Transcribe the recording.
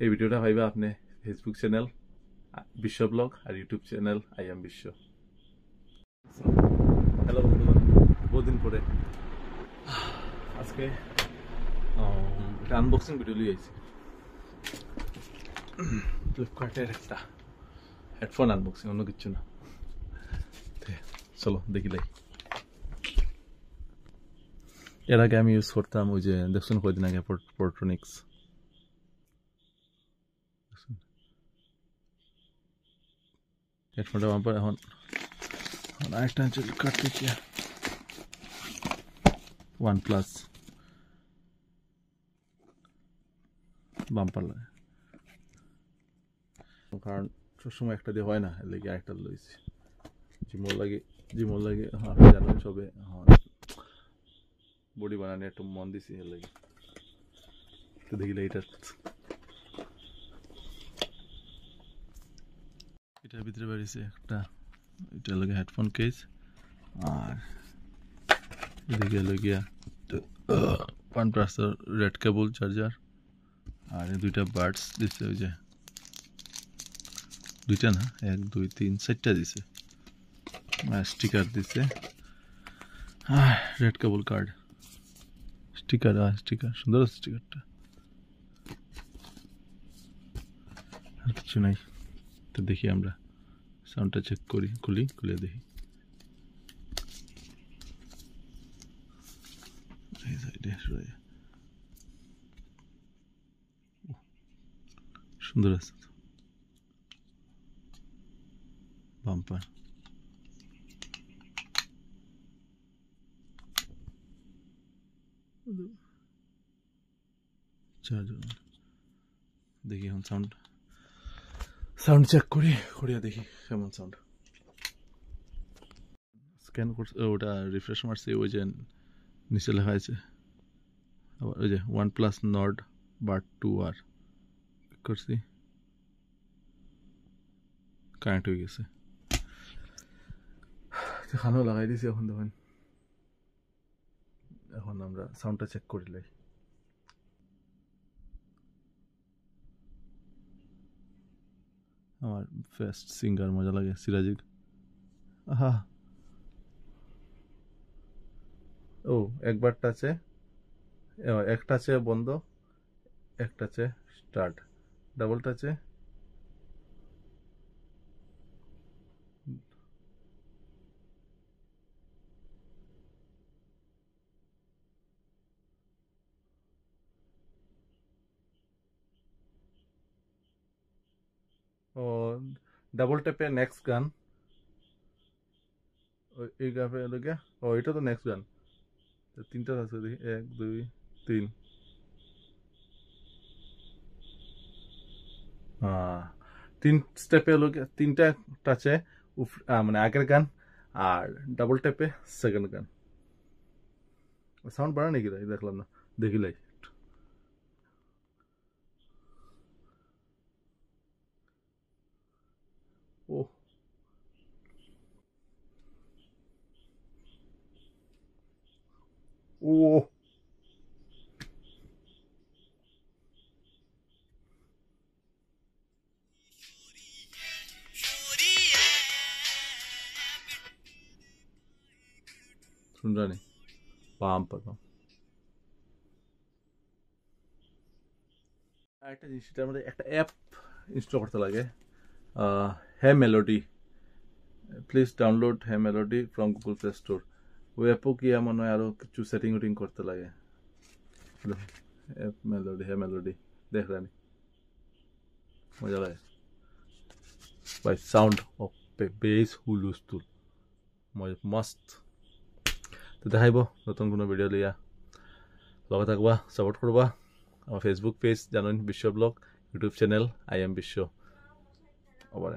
এই ভিডিওটা পাইবা আপনি ফেসবুক চ্যানেল বিশ্ব ব্লগ আর YouTube channel I am Bishwa. Hello বন্ধুগণ, বহুদিন পরে আজকে একটা আনবক্সিং ভিডিও লিয়ে আইছি। ফ্লিপকার্টের একটা হেডফোন আনবক্সিং, অন্য কিছু না। চলো দেখিলাই। এর আগে আমি ইউজ করতাম ওই যে দেখছেন কয়দিন আগে পর্ট্রনিক্স হেডফোনটা আমার এখন আরেকটা কাটতে কি OnePlus বাম্পার লাগে, কারণ সবসময় একটা দিয়ে হয় না, এর লেগে আরেকটা লইছি। জিমোর লাগে হ্যাঁ জানেন সবে, হ্যাঁ বডি বানানো একটু মন দিছি, এর লাগে তো দেখিলে এটার ভিতরে বেরিয়েছে একটা, এটা লাগে হেডফোন কেস, আর এদিকে লগিয়া OnePlus রেড কেবল চার্জার, আর দুইটা বাডস দিছে, ওই যে দুইটা না 1 2 3 4টা দিছে, স্টিকার দিছে, রেড কেবল কার্ড স্টিকার, সুন্দর আছে স্টিকারটা, আর কিছু নাই। তো দেখি আমরা সাউন্ডটা চেক করি, খুলে দেখি। সুন্দর আছে বাম্পার। দেখি এখন সাউন্ড চেক করিয়া দেখি কেমন সাউন্ড। স্ক্যান করছে, ওটা রিফ্রেশ মারছে, ওই যে নিচে লেখা আছে আবার ওই যে OnePlus Nord Bud 2R করছি, কানেক্ট হয়ে গেছে। খানাও লাগাই দিছি এখন, দেখুন এখন আমরা সাউন্ডটা চেক করিলাই। আমার ফার্স্ট সিঙ্গার মজা লাগে সিরাজিক। আহা ও একবার টাচে, এক টাচে বন্ধ, এক টাচে start, double টাচে O double ট্যাপে next গান, এই গাপে লোকে ও এটা তো নেক্সট গান। তিনটা আছে দেখি, 1 2 3, তিন স্টেপে লোকে, তিনটা টাচে মানে আগের গান, আর ডাবল ট্যাপে সেকেন্ড গান। সাউন্ড বাড়া নাকি দেখলাম না, দেখিলাই। ও ও শুনরা নি বাম্পার। আরেকটা জিনিস, এটার মধ্যে একটা অ্যাপ ইনস্টল করতে লাগে, Hey Melody. Please download Hey Melody from Google Play Store. ওই অ্যাপও কি এমন হয় আরও কিছু সেটিং উটিং করতে লাগে। অ্যাপ মেলোডি, হে মেলোডি দেখ রানি মজা লাগে ভাই। সাউন্ড অফ বেস হুলুস্তুল মস্ত। তো দেখাইব নতুন কোনো ভিডিও লিয়া, লগে থাকবা, সাপোর্ট করবা। আমার ফেসবুক পেজ জানেন বিশ্ব blog, YouTube channel I am বিশ্ব। আবার